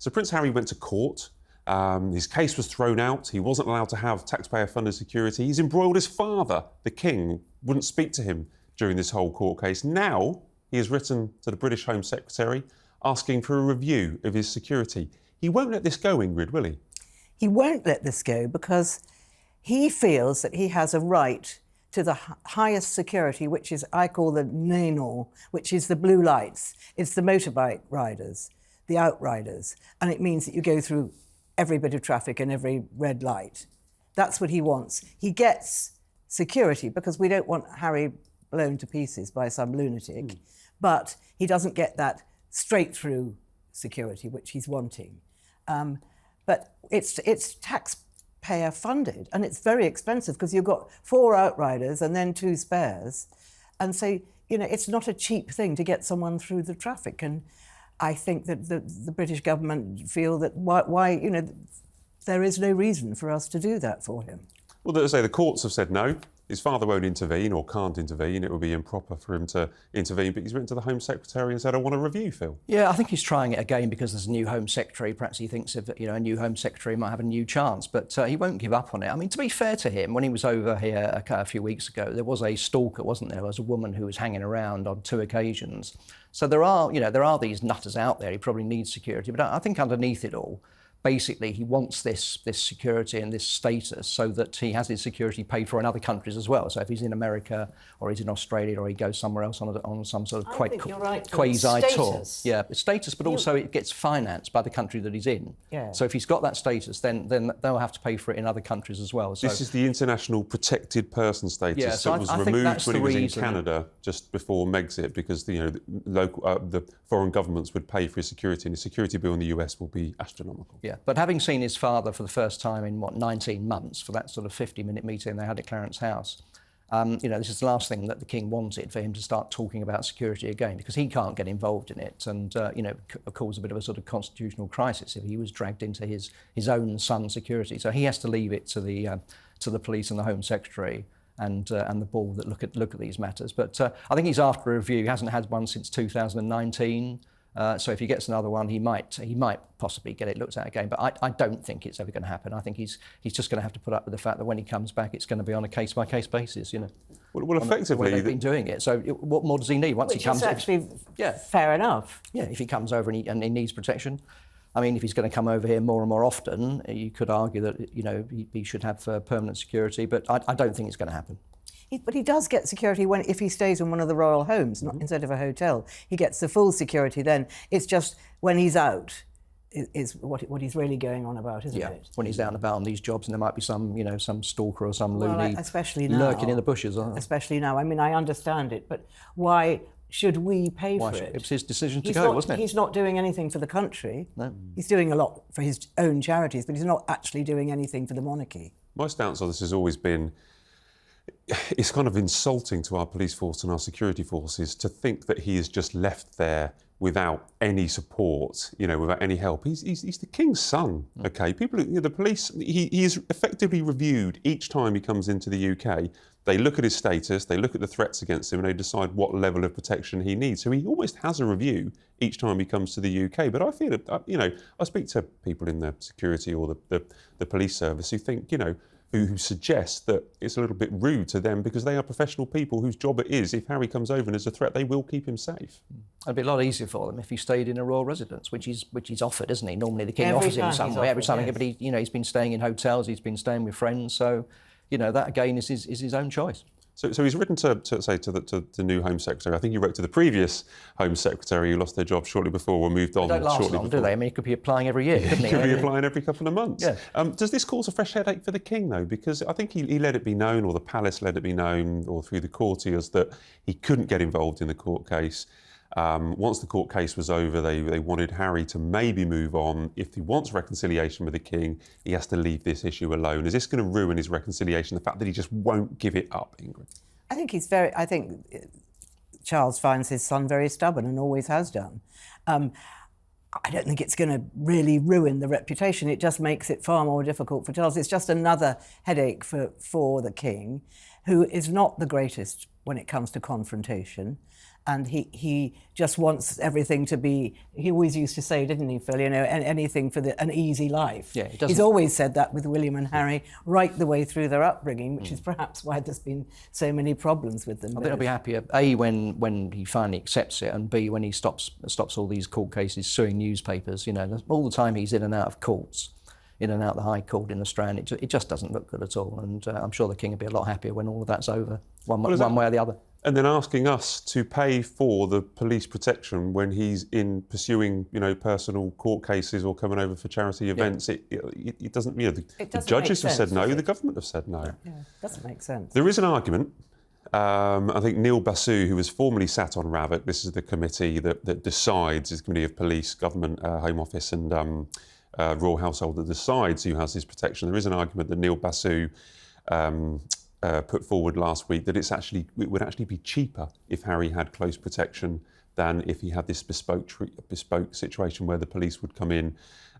So Prince Harry went to court. His case was thrown out. He wasn't allowed to have taxpayer-funded security. He's embroiled his father, the King, wouldn't speak to him during this whole court case. Now he has written to the British Home Secretary asking for a review of his security. He won't let this go, Ingrid, will he? He won't let this go because he feels that he has a right to the highest security, which is, I call the NENOR, which is the blue lights. It's the motorbike riders, the outriders, and it means that you go through every bit of traffic and every red light. That's what he wants. He gets security because we don't want Harry blown to pieces by some lunatic, but he doesn't get that straight-through security, which he's wanting. But it's taxpayer-funded, and it's very expensive because you've got 4 outriders and then 2 spares. And so, you know, it's not a cheap thing to get someone through the traffic. And I think that the British government feel that why, you know, there is no reason for us to do that for him. Well, as I say, the courts have said no. His father won't intervene or can't intervene. It would be improper for him to intervene. But he's written to the Home Secretary and said, I want a review, Phil. Yeah, I think he's trying it again because there's a new Home Secretary. Perhaps he thinks if, you know, a new Home Secretary might have a new chance. But he won't give up on it. I mean, to be fair to him, when he was over here a few weeks ago, there was a stalker, wasn't there? There was a woman who was hanging around on 2 occasions. So there are these nutters out there. He probably needs security. But I think underneath it all, basically, he wants this security and this status so that he has his security paid for in other countries as well. So if he's in America or he's in Australia or he goes somewhere else on some sort of quasi tour. Yeah, status, but also it gets financed by the country that he's in. Yeah. So if he's got that status, then they'll have to pay for it in other countries as well. So this is the international protected person status that was I removed when he was in Canada just before Megxit because the foreign governments would pay for his security and his security bill in the US will be astronomical. Yeah, but having seen his father for the first time in, 19 months, for that sort of 50-minute meeting they had at Clarence House, this is the last thing that the King wanted, for him to start talking about security again, because he can't get involved in it and, cause a bit of a sort of constitutional crisis if he was dragged into his own son's security. So he has to leave it to the police and the Home Secretary and the board that look at these matters. But I think he's after a review. He hasn't had one since 2019. So if he gets another one, he might possibly get it looked at again. But I don't think it's ever going to happen. I think he's just going to have to put up with the fact that when he comes back, it's going to be on a case-by-case basis, you know. Well, effectively, they've been doing it. So what more does he need once he comes? Which is actually fair enough. Yeah, if he comes over and he needs protection. I mean, if he's going to come over here more and more often, you could argue that, you know, he should have permanent security. But I don't think it's going to happen. But he does get security if he stays in one of the royal homes, not instead of a hotel. He gets the full security then. It's just when he's out is what he's really going on about, isn't it? When he's out and about on these jobs and there might be some stalker or some loony especially now, lurking in the bushes. Especially now. I mean, I understand it, but why should we pay for it? It was his decision to go, wasn't it? He's not doing anything for the country. No. He's doing a lot for his own charities, but he's not actually doing anything for the monarchy. My stance on this has always been it's kind of insulting to our police force and our security forces to think that he is just left there without any support, without any help. He's the King's son, okay? The police, he is effectively reviewed each time he comes into the UK. They look at his status, they look at the threats against him, and they decide what level of protection he needs. So he almost has a review each time he comes to the UK. But I feel, I speak to people in the security or the police service who think, who suggest that it's a little bit rude to them because they are professional people whose job it is, if Harry comes over and is a threat, they will keep him safe. It'd be a lot easier for them if he stayed in a royal residence, which he's offered, isn't he? Normally the King offers him somewhere every time. Yes. But he's been staying in hotels, he's been staying with friends, so that again is his own choice. So he's written to the new Home Secretary. I think he wrote to the previous Home Secretary who lost their job shortly before or moved on. They don't last long, do they? I mean, he could be applying every year, couldn't he? He could be applying every couple of months. Yeah. Does this cause a fresh headache for the King, though? Because I think he let it be known, or the palace let it be known, or through the courtiers, that he couldn't get involved in the court case. Once the court case was over, they wanted Harry to maybe move on. If he wants reconciliation with the King, he has to leave this issue alone. Is this going to ruin his reconciliation, the fact that he just won't give it up, Ingrid? I think Charles finds his son very stubborn and always has done. I don't think it's going to really ruin the reputation. It just makes it far more difficult for Charles. It's just another headache for the King, who is not the greatest when it comes to confrontation. and he just wants everything to be. He always used to say, didn't he, Phil? You know, anything for an easy life. Yeah, he's always said that with William and Harry right the way through their upbringing, which is perhaps why there's been so many problems with them. I think he'll be happier, A, when he finally accepts it, and B, when he stops all these court cases suing newspapers. You know, all the time he's in and out of courts, in and out the High Court in the Strand, it just doesn't look good at all. And I'm sure the King will be a lot happier when all of that's over, one way or the other. And then asking us to pay for the police protection when he's in pursuing, you know, personal court cases or coming over for charity events, it doesn't, you know, the judges have said no, the government have said no. Yeah, it doesn't make sense. There is an argument. I think Neil Basu, who was formerly sat on Ravec, this is the committee that decides, is the Committee of Police, Government, Home Office and Royal Household that decides who has this protection. There is an argument that Neil Basu put forward last week that it would actually be cheaper if Harry had close protection than if he had this bespoke situation where the police would come in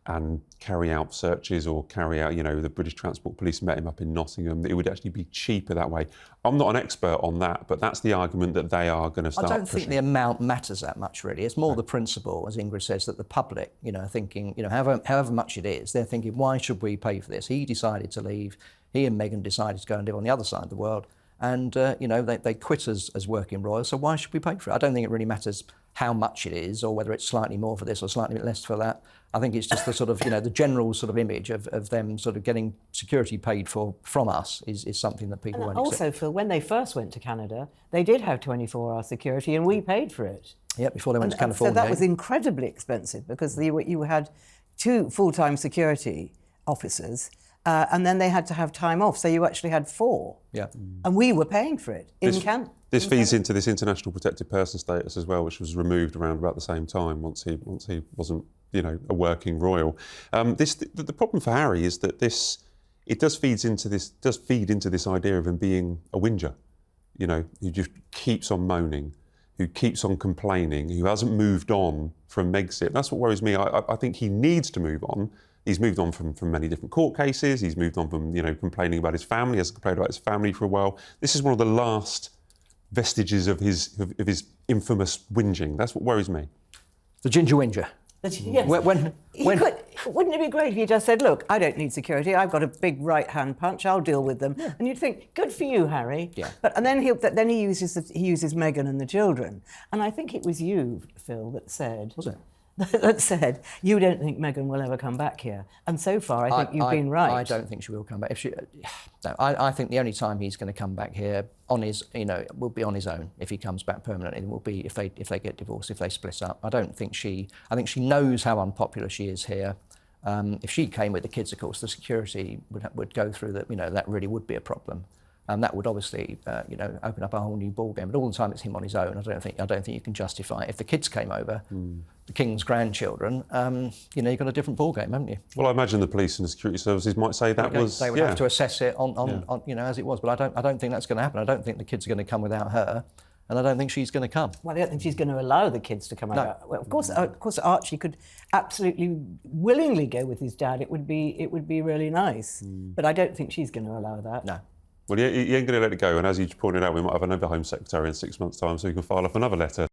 and carry out searches or carry out, you know, the British Transport Police met him up in Nottingham. It would actually be cheaper that way. I'm not an expert on that, but that's the argument that they are going to start I don't pushing. think the amount matters that much, really. It's more the principle, as Ingrid says, that the public, you know, thinking, you know, however much it is, they're thinking, why should we pay for this? He decided to leave. He and Meghan decided to go and live on the other side of the world. And, you know, they quit as working royals, so why should we pay for it? I don't think it really matters how much it is or whether it's slightly more for this or slightly less for that. I think it's just the sort of, you know, the general sort of image of them sort of getting security paid for from us is something that people won't accept. Also, Phil, when they first went to Canada, they did have 24-hour security and we paid for it. Yeah, before they went to California. So that was incredibly expensive because you had 2 full-time security officers and then they had to have time off, so you actually had 4. Yeah. And we were paying for it in Canada. This feeds into this international protected person status as well, which was removed around about the same time once he wasn't, you know, a working royal. The problem for Harry is that it does feed into this idea of him being a whinger, you know, who just keeps on moaning, who keeps on complaining, who hasn't moved on from Megxit. That's what worries me. I think he needs to move on. He's moved on from many different court cases. He's moved on from, you know, complaining about his family. He hasn't complained about his family for a while. This is one of the last vestiges of his infamous whinging. That's what worries me. The ginger whinger. Yes. Wouldn't it be great if he just said, look, I don't need security, I've got a big right-hand punch, I'll deal with them. Yeah. And you'd think, good for you, Harry. Yeah. And then he uses Meghan and the children. And I think it was you, Phil, that said... Was it? that said, you don't think Meghan will ever come back here. And so far, I think you've been right. I don't think she will come back. I think the only time he's going to come back here on his, you know, will be on his own. If he comes back permanently, will be if they get divorced, if they split up. I think she knows how unpopular she is here. If she came with the kids, of course, the security would go through that. You know, that really would be a problem. And that would obviously, you know, open up a whole new ballgame. But all the time it's him on his own. I don't think you can justify it. If the kids came over, the King's grandchildren, you know, you've got a different ballgame, haven't you? Well, I imagine the police and the security services might say that they would have to assess it on you know, as it was. But I don't think that's going to happen. I don't think the kids are going to come without her. And I don't think she's going to come. Well, I don't think she's going to allow the kids to come over. Well, of course, Archie could absolutely willingly go with his dad. It would be really nice. But I don't think she's going to allow that. No. Well, he ain't going to let it go. And as you pointed out, we might have another Home Secretary in 6 months' time, so he can file off another letter.